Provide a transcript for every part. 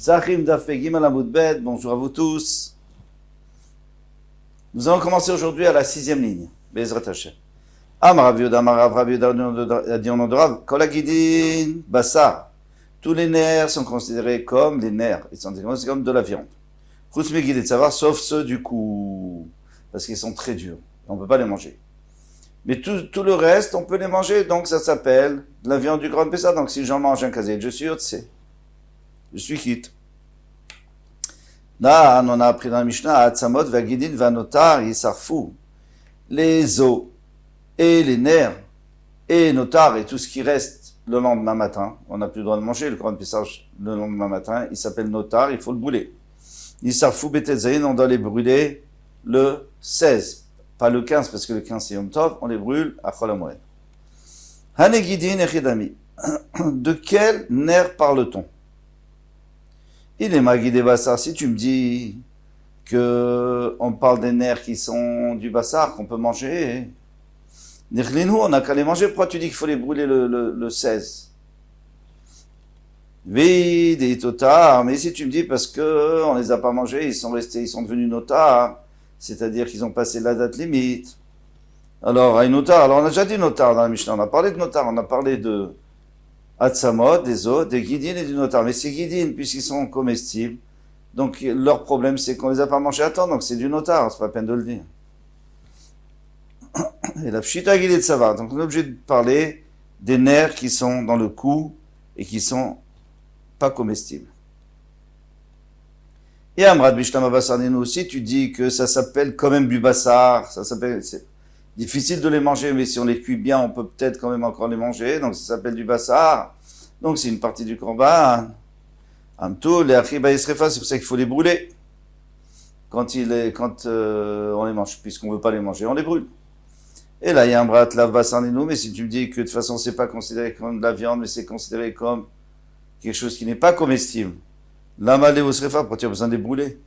Zachim Dafé Gimel Amud Bet, bonjour à vous tous. Nous allons commencer aujourd'hui à la 6e ligne. Bezrat Hashem. Amar Rav Yehuda, Amar Rav Yehuda a dit en nom de Rav, Kol Hagidin Bassar. Tous les nerfs sont considérés comme des nerfs. Ils sont considérés comme de la viande. Chutz Megid et Tzavar, sauf ceux du cou. Parce qu'ils sont très durs. On ne peut pas les manger. Mais tout le reste, on peut les manger. Donc ça s'appelle de la viande du Grand Pessah. Donc si j'en mange un kazé, je suis Yotse. Je suis quitte. Là, on a appris dans la Mishnah, Atzamot, Vagidin, Vanotar, Yisarfou. Les os et les nerfs et notar et tout ce qui reste le lendemain matin. On n'a plus le droit de manger le Grand Pessah le lendemain matin. Il s'appelle notar, il faut le brûler. Yisarfou, Betezaïn, on doit les brûler le 16. Pas le 15, parce que le 15 c'est Yom Tov, on les brûle à Chol HaMoed. Hanegidin echidami. De quel nerf parle-t-on? Il est magidé bassar. Si tu me dis que on parle des nerfs qui sont du bassar, qu'on peut manger, Nirlinou, on n'a qu'à les manger. Pourquoi tu dis qu'il faut les brûler le 16? Vide et totar. Mais si tu me dis parce que on les a pas mangés, ils sont restés, ils sont devenus notar, c'est-à-dire qu'ils ont passé la date limite. Alors, à une notar, alors on a déjà dit notar dans la Mishnah, on a parlé de notar, on a parlé de Atzamot, des os, des guidines et du notar. Mais ces guidines, puisqu'ils sont comestibles, donc leur problème c'est qu'on les a pas mangés à temps, donc c'est du notar, c'est pas la peine de le dire. Et la pshita guidée de savoir, donc on est obligé de parler des nerfs qui sont dans le cou et qui sont pas comestibles. Et Amrad Bishtama Bassarninu aussi, tu dis que ça s'appelle quand même du bassar, ça s'appelle, c'est difficile de les manger, mais si on les cuit bien, on peut peut-être quand même encore les manger, donc ça s'appelle du bassar, donc c'est une partie du korban. Amtou, les achiba yisrefa, c'est pour ça qu'il faut les brûler. Quand on les mange, puisqu'on veut pas les manger, on les brûle. Et là, il y a un brat lav Bassarninu, mais si tu me dis que de toute façon c'est pas considéré comme de la viande, mais c'est considéré comme quelque chose qui n'est pas comestible, l'amalé ou srefa, pourquoi tu as besoin de les brûler?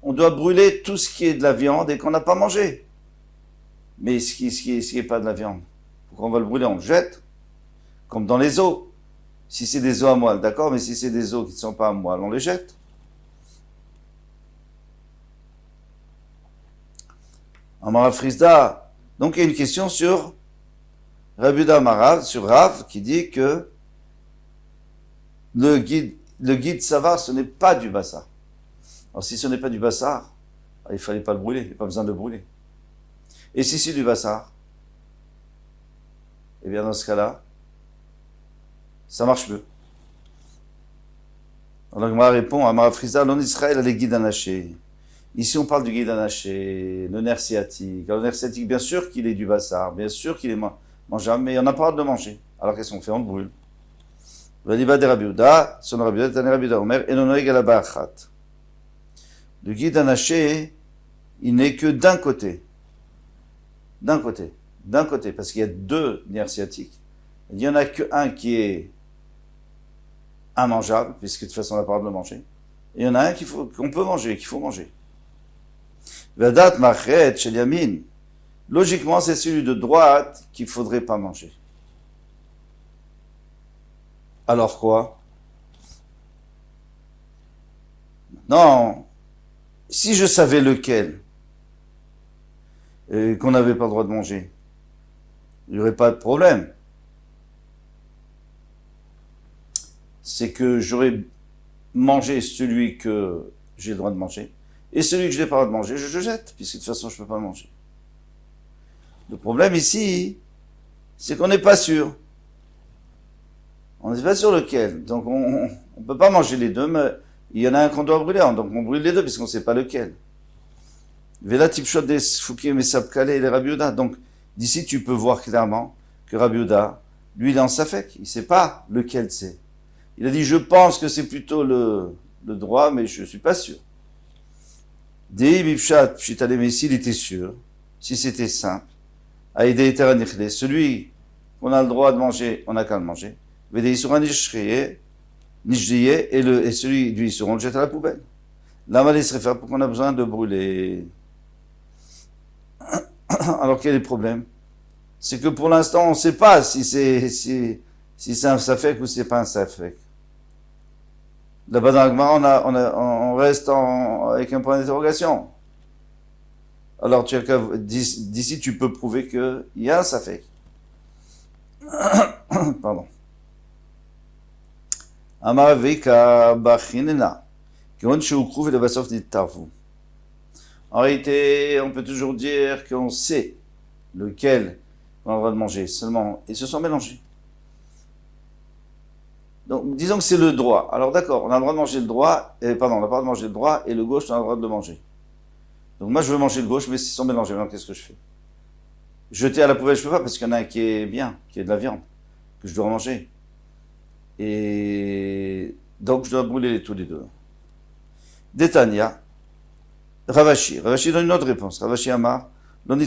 On doit brûler tout ce qui est de la viande et qu'on n'a pas mangé. Mais ce qui est pas de la viande, pourquoi on va le brûler? On le jette, comme dans les os. Si c'est des os à moelle, d'accord, mais si c'est des os qui ne sont pas à moelle, on les jette. Amar Frisda. Donc il y a une question sur Rabbi Yehuda Amarav, sur Rav, qui dit que le guide savar, ce n'est pas du bassar. Alors si ce n'est pas du bassar, il fallait pas le brûler, il n'y a pas besoin de le brûler. Et si c'est du bassar, eh bien dans ce cas-là, ça marche mieux. Alors Gemara répond à Marafriza, l'on Israël a les guides anachés. Ici on parle du guide anaché, le nerf sciatique. Alors le nerf sciatique, bien sûr qu'il est du bassar, bien sûr qu'il est mangeable, mais on n'a pas le droit de le manger. Alors qu'est-ce qu'on fait? On le brûle. Valiba de Rabbi Yehuda, son Rabbi Yehuda, Tane Rabbi Yehuda Omer, et non égal achat. Le guide anaché, il n'est que d'un côté. D'un côté, parce qu'il y a deux nerfs sciatiques. Il n'y en a qu'un qui est immangeable, puisque de toute façon on n'a pas le droit de le manger. Et il y en a un qu'on peut manger, qu'il faut manger. Vadat machet shel yamin. Logiquement, c'est celui de droite qu'il faudrait pas manger. Alors quoi? Non. Si je savais lequel, qu'on n'avait pas le droit de manger, il n'y aurait pas de problème. C'est que j'aurais mangé celui que j'ai le droit de manger, et celui que je n'ai pas le droit de manger, je jette, puisque de toute façon, je ne peux pas le manger. Le problème ici, c'est qu'on n'est pas sûr. On n'est pas sûr lequel. Donc, on ne peut pas manger les deux, mais il y en a un qu'on doit brûler, donc on brûle les deux, puisqu'on ne sait pas lequel. Vela tipshot des fukim et sabkale et les Rabbi Yehuda. Donc, d'ici, tu peux voir clairement que Rabbi Yehuda, lui, il est en safek. Il ne sait pas lequel c'est. Il a dit, je pense que c'est plutôt le droit, mais je ne suis pas sûr. Dei bipshat pshitale, mais s'il était sûr, si c'était simple, aïde etera nichle, celui qu'on a le droit de manger, on n'a qu'à le manger. Vedei sura nishriye, et celui du Issour, on le jette à la poubelle. L'amal serait faire pour qu'on a besoin de brûler. Alors quel est le problème? C'est que pour l'instant, on ne sait pas si c'est un safek ou si c'est pas un safek. Là-bas dans la Gemara, on reste avec un point d'interrogation. Alors, d'ici, tu peux prouver qu'il y a un safek. Pardon. Amar Veka Bachinena. En réalité, on peut toujours dire qu'on sait lequel on a le droit de manger. Seulement, ils se sont mélangés. Donc, disons que c'est le droit. Alors d'accord, on a le droit de manger le droit, on n'a pas le droit de manger le droit, et le gauche, on a le droit de le manger. Donc moi, je veux manger le gauche, mais ils sont mélangés. Alors qu'est-ce que je fais? Jeter à la poubelle, je peux pas, parce qu'il y en a un qui est bien, qui est de la viande, que je dois manger. Et donc, je dois brûler tous les deux. Détania, Ravashi donne une autre réponse. Ravashi Amar, on ne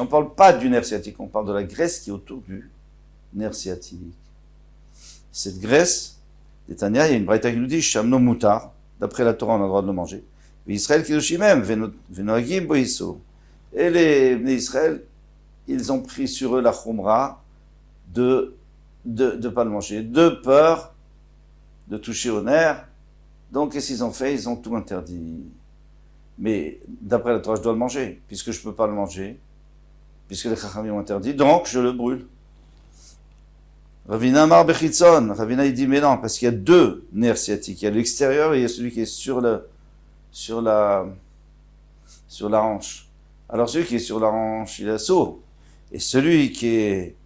parle pas du nerf sciatique, on parle de la graisse qui est autour du nerf sciatique. Cette graisse, Détania, il y a une braïta qui nous dit, Shamno Mutar, d'après la Torah, on a le droit de le manger. Israël Kidoshimem, Venoagim Boiso. Et les Israël, ils ont pris sur eux la chumra de pas le manger, de peur de toucher au nerf. Donc, qu'est-ce qu'ils ont fait? Ils ont tout interdit. Mais, d'après la Torah, je dois le manger, puisque je peux pas le manger, puisque les Chachamim ont interdit, donc je le brûle. Ravina Amar Bechitzon, Ravina il dit, mais non, parce qu'il y a deux nerfs sciatiques. Il y a l'extérieur et il y a celui qui est sur la hanche. Alors, celui qui est sur la hanche, il est sourd. Et celui qui est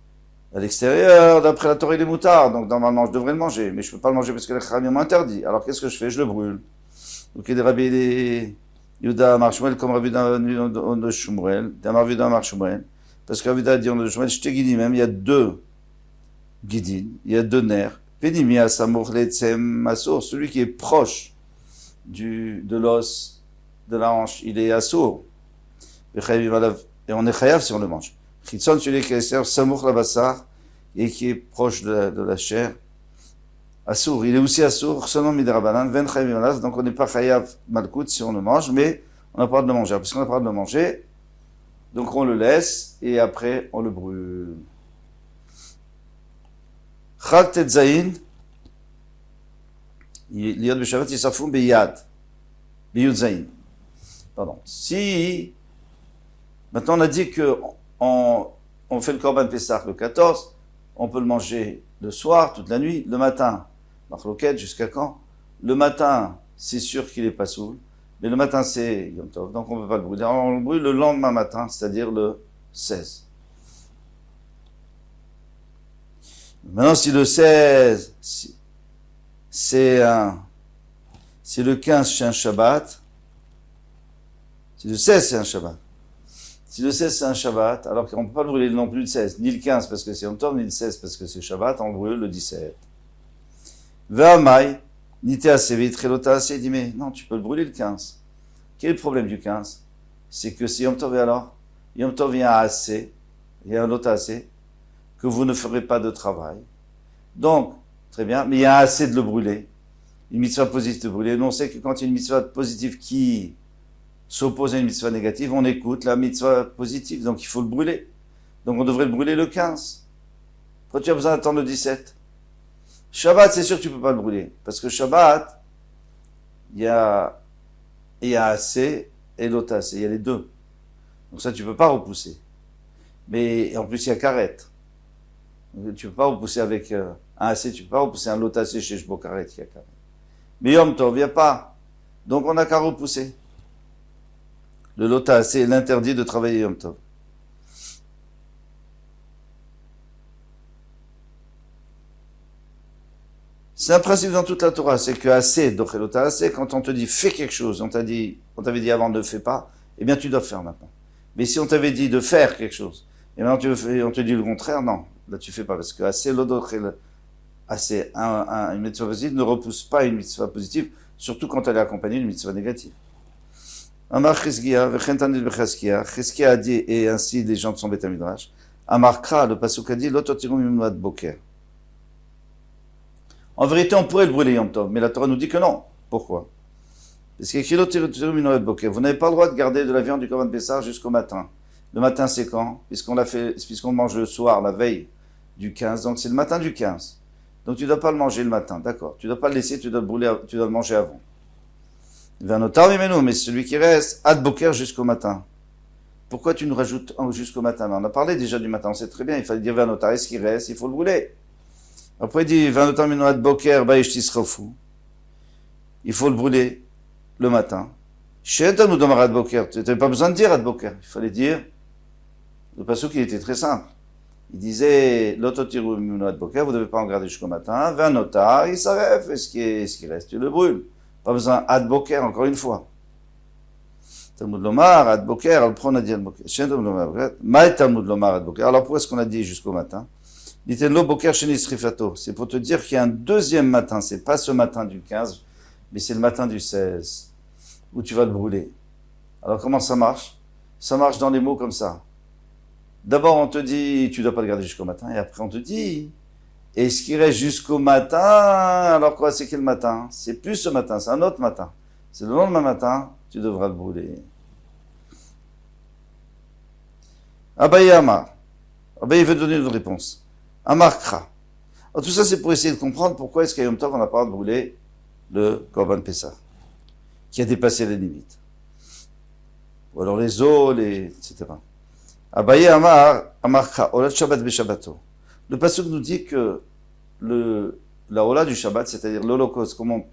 à l'extérieur, d'après la Torah, il est moutard. Donc, normalement, je devrais le manger. Mais je peux pas le manger parce que les Chachamim m'ont interdit. Alors, qu'est-ce que je fais? Je le brûle. Donc, il y a des Rabbi Yuda Amar Shmuel comme Rabbi de Shmuel. Amar Yuda Amar Shmuel. Parce que Rabbi Yuda a dit on de Shmuel, je t'ai guidé même, il y a deux guidines, il y a deux nerfs. Pédimia Samour Letsem Massour, celui qui est proche de l'os, de la hanche, il est assourd. Et on est chayav si on le mange. Chitson, celui qui est extérieur, Samour Labassar, et qui est proche de la chair. Assour, il est aussi assour, seulement midrabanan, ven chayavim alav, donc on n'est pas chayav malkout si on le mange, mais on n'a pas le droit de le manger. Parce qu'on n'a pas le droit de le manger, donc on le laisse, et après on le brûle. Chag tetzayin, l'iyad b'shavat yisafum b'yad, b'yud zayin. Pardon. Si, maintenant on a dit que on fait le korban Pessah le 14, on peut le manger le soir, toute la nuit, le matin. Marloquette, jusqu'à quand? Le matin, c'est sûr qu'il est pas saoul, mais le matin c'est Yom Tov, donc on ne peut pas le brûler. Alors on le brûle le lendemain matin, c'est-à-dire le 16. Maintenant, si le 16, c'est le 15, c'est un Shabbat. Si le 16, c'est un Shabbat. Si le 16, c'est un Shabbat, alors qu'on ne peut pas le brûler non plus le 16, ni le 15 parce que c'est Yom Tov, ni le 16 parce que c'est Shabbat, on brûle le 17. Ve'amai, nite asevit, relota ase, il dit, mais non, tu peux le brûler le 15. Quel est le problème du 15? C'est que c'est Yom Tov, et alors? Yom Tov, il y a un assez, il y a un autre assez, que vous ne ferez pas de travail. Donc, très bien, mais il y a assez de le brûler. Une mitzvah positive de brûler. Nous, on sait que quand il y a une mitzvah positive qui s'oppose à une mitzvah négative, on écoute la mitzvah positive, donc il faut le brûler. Donc on devrait le brûler le 15. Pourquoi tu as besoin d'attendre le 17? Shabbat, c'est sûr que tu peux pas le brûler. Parce que Shabbat, il y a assez et l'autre assez. Il y a les deux. Donc ça, tu peux pas repousser. Mais en plus, il y a karet. Tu peux pas repousser avec un assez, tu peux pas repousser un lot assez chez Shbo karet, il y a karet. Mais Yom Tov, il n'y a pas. Donc on n'a qu'à repousser. Le lot assez, l'interdit de travailler Yom Tov. C'est un principe dans toute la Torah, c'est que assez, dochelota assez, quand on te dit fais quelque chose, on t'avait dit avant ne fais pas, eh bien tu dois faire maintenant. Mais si on t'avait dit de faire quelque chose, et maintenant on te dit le contraire, non, là tu fais pas, parce que assez, assez, une mitzvah positive ne repousse pas une mitzvah positive, surtout quand elle est accompagnée d'une mitzvah négative. Amar Cheskia, v'chentanil b'cheskia, Cheskia a dit, et ainsi les gens de son Beth Midrash, Amar Kra, le pasuk a dit, l'ototirum imnoat boker. En vérité, on pourrait le brûler Yom Tov, mais la Torah nous dit que non. Pourquoi? Parce qu'il y a écrit vous n'avez pas le droit de garder de la viande du Korban Pessah jusqu'au matin. Le matin, c'est quand? Puisqu'on mange le soir, la veille du 15, donc c'est le matin du 15. Donc tu ne dois pas le manger le matin, d'accord. Tu ne dois pas le laisser, tu dois le brûler, tu dois le manger avant. Vanotar mimenu, mais celui qui reste, ad boker jusqu'au matin. Pourquoi tu nous rajoutes jusqu'au matin? On a parlé déjà du matin, on sait très bien, il fallait dire vanotar, est-ce qu'il reste, il faut le brûler. Après il dit vanotar mimenu ad boker, baishtisrofu. Il faut le brûler le matin. Shetan nous demande ad boker, tu n'avais pas besoin de dire ad boker, il fallait dire, le passouk il était très simple. Il disait, l'autotiru mimenu ad boker, vous ne devez pas en garder jusqu'au matin, vanotar, il s'arrête, et ce qui reste, tu le brûles. Pas besoin ad boker, encore une fois. Talmud Lomar, ad boker, al prend a dit ad boker. Shen Talmud Lomar, maï Talmud Lomar ad boker. Alors pourquoi est-ce qu'on a dit jusqu'au matin? Nitenlo boker sheni srifato. C'est pour te dire qu'il y a un deuxième matin, c'est pas ce matin du 15, mais c'est le matin du 16, où tu vas le brûler. Alors comment ça marche? Ça marche dans les mots comme ça. D'abord on te dit, tu dois pas le garder jusqu'au matin, et après on te dit, et ce qui reste jusqu'au matin, alors quoi, c'est quel matin? C'est plus ce matin, c'est un autre matin. C'est le lendemain matin, tu devras le brûler. Abaye Amar. Abaye veut donner une réponse. Amar Kra. Alors tout ça, c'est pour essayer de comprendre pourquoi est-ce qu'à Yom Tov, on n'a pas de brûler le Korban Pessah, qui a dépassé les limites. Ou alors les os, etc. Abaye Amar, Amar Kra. Olat Shabbat Beshabbato. Le pasuk nous dit que la Ola du Shabbat, c'est-à-dire l'Holocauste, qu'on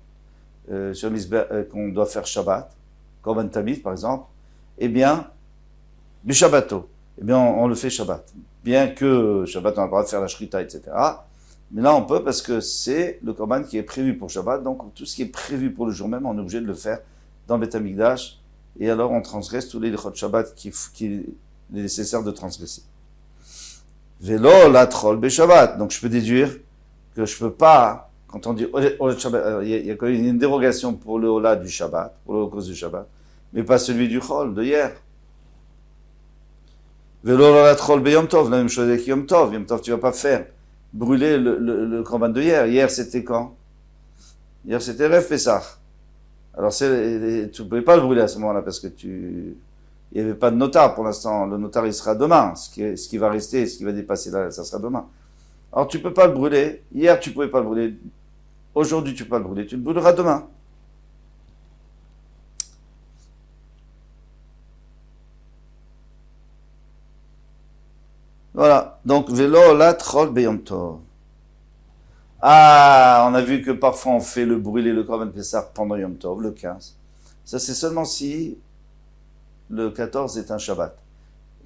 doit faire Shabbat, Korban Tamid par exemple, eh bien, du Shabbato, eh bien, on le fait Shabbat. Bien que Shabbat, on n'a pas le droit de faire la Shrita, etc. Mais là, on peut parce que c'est le Korban qui est prévu pour Shabbat, donc tout ce qui est prévu pour le jour même, on est obligé de le faire dans Beth Amikdash, et alors on transgresse tous les Lechot Shabbat qui est nécessaire de transgresser. Vélo, la troll, Shabbat. Donc je peux déduire que je peux pas, quand on dit Shabbat, il y a quand même une dérogation pour le Ola du Shabbat, pour le cause du Shabbat, mais pas celui du Chol, de hier. Vélo, la troll, Yom Tov, la même chose avec Yom Tov. Yom Tov, tu vas pas faire brûler le Korban de hier. Hier, c'était quand? Hier, c'était Rev Pessah. Alors, tu ne pouvais pas le brûler à ce moment-là parce que il n'y avait pas de notar pour l'instant. Le notar, il sera demain. Ce qui va rester, ce qui va dépasser là, ça sera demain. Alors, tu peux pas le brûler. Hier, tu pouvais pas le brûler. Aujourd'hui, tu peux pas le brûler. Tu le brûleras demain. Voilà. Donc, vélo, la troll, beyom tov. Ah, on a vu que parfois on fait brûler le Korban Pessah pendant Yom Tov, le 15. Ça, c'est seulement si le 14 est un Shabbat.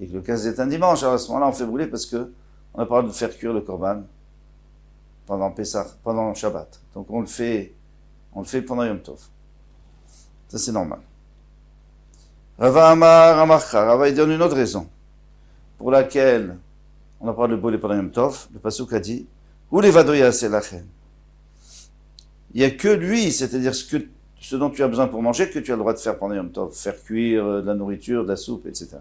Et que le 15 est un dimanche. Alors à ce moment-là, on fait brûler parce que on n'a pas le droit de faire cuire le Korban pendant Pessah, pendant Shabbat. Donc on le fait pendant Yom Tov. Ça, c'est normal. Rava Amar Amarcha. Rava, il donne une autre raison pour laquelle on n'a pas le droit de brûler pendant Yom Tov. Le pasuk a dit Ou les vadoya c'est la reine. Il n'y a que lui, c'est-à-dire ce dont tu as besoin pour manger, que tu as le droit de faire pendant Yom Tov. Faire cuire de la nourriture, de la soupe, etc.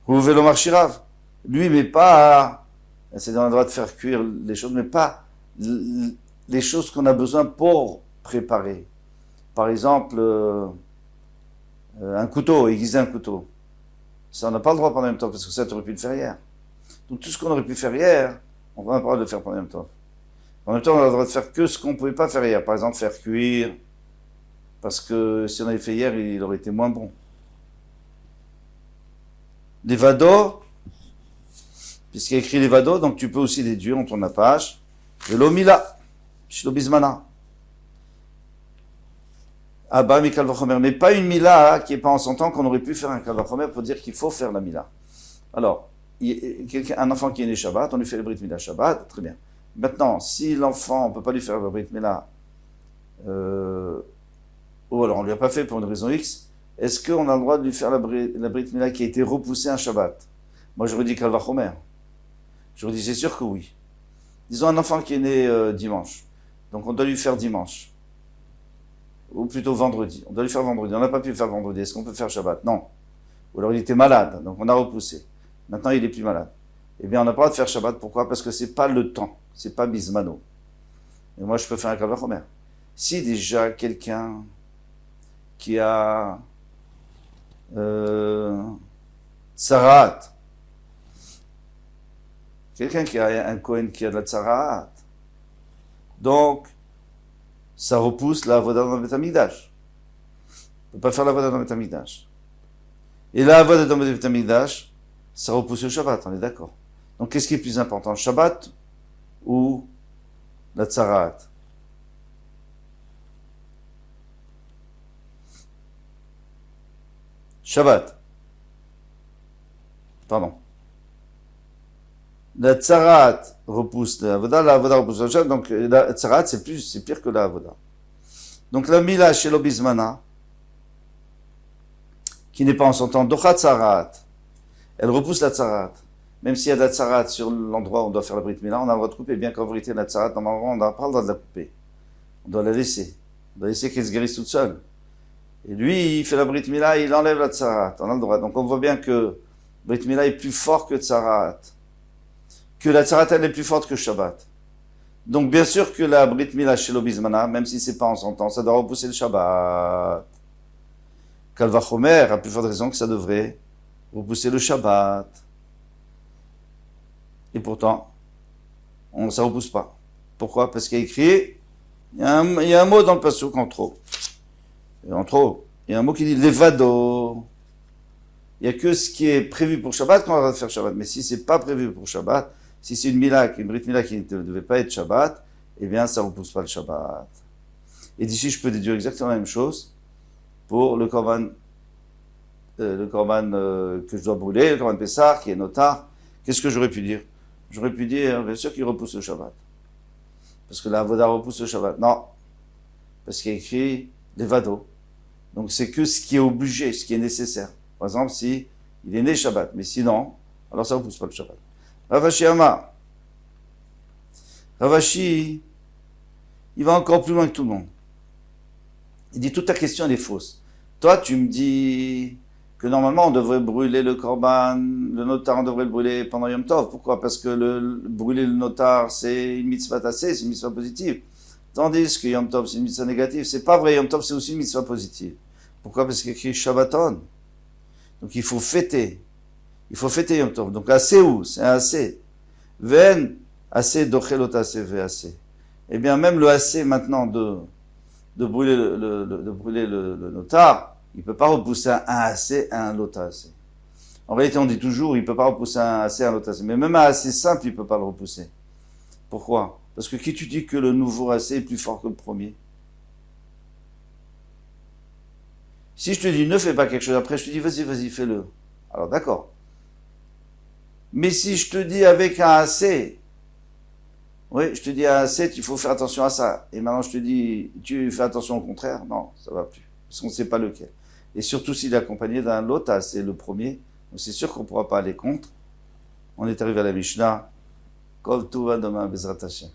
Ou vélo marchirav. Lui, mais pas, c'est dans le droit de faire cuire les choses, mais pas les choses qu'on a besoin pour préparer. Par exemple, un couteau, aiguiser un couteau. Ça, on n'a pas le droit pendant Yom Tov, parce que ça, tu aurais pu le faire hier. Donc tout ce qu'on aurait pu faire hier, on n'a pas le droit de le faire pendant Yom Tov. En même temps, on a le droit de faire que ce qu'on ne pouvait pas faire hier. Par exemple, faire cuire, parce que si on avait fait hier, il aurait été moins bon. Les vados, puisqu'il y a écrit les vados, donc tu peux aussi déduire, on tourne la page, de l'omila, shilobizmana. Ah bah, mais kalvachomer, mais pas une mila qui n'est pas en son temps qu'on aurait pu faire un kalvachomer pour dire qu'il faut faire la mila. Alors, un enfant qui est né Shabbat, on lui fait le brit mila Shabbat, très bien. Maintenant, si l'enfant, on ne peut pas lui faire le brit mila, ou alors on ne lui a pas fait pour une raison X, est-ce qu'on a le droit de lui faire la brit mila qui a été repoussée un Shabbat? Moi, j'aurais dit kalvachomer. J'aurais dit, c'est sûr que oui. Disons un enfant qui est né dimanche, donc on doit lui faire dimanche. Ou plutôt vendredi. On doit lui faire vendredi. On n'a pas pu le faire vendredi. Est-ce qu'on peut faire Shabbat? Non. Ou alors il était malade, donc on a repoussé. Maintenant il est plus malade. Eh bien on n'a pas le droit de faire Shabbat. Pourquoi? Parce que c'est pas le temps. C'est pas bismano. Et moi je peux faire un kalvachomer. Si déjà quelqu'un qui a tsarat, quelqu'un qui a un Kohen qui a de la tsarat, Donc, ça repousse la avoda dans le Beth Amikdash. On ne peut pas faire la avoda dans le Beth Amikdash. Et la avoda dans le Beth Amikdash, ça repousse le Shabbat, on est d'accord. Donc, qu'est-ce qui est plus important, le Shabbat ou la Tzarat? Shabbat. Pardon. La Tzarat repousse la avoda repousse le Shabbat, donc la Tzarat c'est pire que la avoda. Donc la Mila chez l'Obizmana, qui n'est pas en son temps, Docha Tzarat, elle repousse la Tzarat. Même s'il y a de la Tzarat sur l'endroit où on doit faire la Brit Mila, on a le droit de couper, bien qu'en vérité la Tzarat, normalement on n'a pas le droit de la couper. On doit la laisser. On doit laisser qu'elle se guérisse toute seule. Et lui, il fait la Brit Mila, il enlève la Tzarat. On a le droit. Donc on voit bien que Brit Mila est plus fort que Tzarat. Que la Tzarat, elle est plus forte que Shabbat. Donc bien sûr que la Brit Mila chez l'Obizmana, même si c'est pas en son temps, ça doit repousser le Shabbat. Kalvachomer a plus forte raison que ça devrait repousser le Shabbat. Et pourtant, ça ne repousse pas. Pourquoi? Parce qu'il y a écrit, il y a un mot dans le passouk en trop. Et en trop, il y a un mot qui dit levado. Il n'y a que ce qui est prévu pour Shabbat qu'on va faire Shabbat. Mais si c'est pas prévu pour Shabbat, si c'est une Brit Mila qui ne devait pas être Shabbat, eh bien ça ne repousse pas le Shabbat. Et d'ici, je peux déduire exactement la même chose pour le korban que je dois brûler, le korban Pessah, qui est notar. Qu'est-ce que j'aurais pu dire? J'aurais pu dire, bien sûr qu'il repousse le Shabbat. Parce que la avoda repousse le Shabbat. Non. Parce qu'il y a écrit levado. Donc c'est que ce qui est obligé, ce qui est nécessaire. Par exemple, si il est né Shabbat, mais sinon, alors ça ne repousse pas le Shabbat. Ravashi Amar. Ravashi, il va encore plus loin que tout le monde. Il dit, toute ta question, elle est fausse. Toi, tu me dis que normalement, on devrait brûler le korban, le notar, on devrait le brûler pendant Yom Tov. Pourquoi? Parce que brûler le notar, c'est une mitzvah tassée, c'est une mitzvah positive. Tandis que Yom Tov, c'est une mitzvah négative. C'est pas vrai, Yom Tov, c'est aussi une mitzvah positive. Pourquoi? Parce qu'il y a écrit Shabbaton. Donc il faut fêter. Il faut fêter Yom Tov. Donc assez où? C'est un assez. Ven, assez dochelot assez, ve assez. Eh bien, même le assez maintenant de brûler le notar, il peut pas repousser un assez à un lot assez. En réalité, on dit toujours, il peut pas repousser un assez à un lot assez. Mais même un assez simple, il peut pas le repousser. Pourquoi? Parce que qui tu dis que le nouveau assez est plus fort que le premier? Si je te dis ne fais pas quelque chose, après je te dis vas-y, fais-le. Alors d'accord. Mais si je te dis avec un assez, oui, je te dis un assez, il faut faire attention à ça. Et maintenant je te dis, tu fais attention au contraire, non, ça va plus. Parce qu'on ne sait pas lequel. Et surtout s'il est accompagné d'un lot assez, le premier, donc c'est sûr qu'on ne pourra pas aller contre. On est arrivé à la Mishnah. Kol Tuva demain, Bezrat Hashem.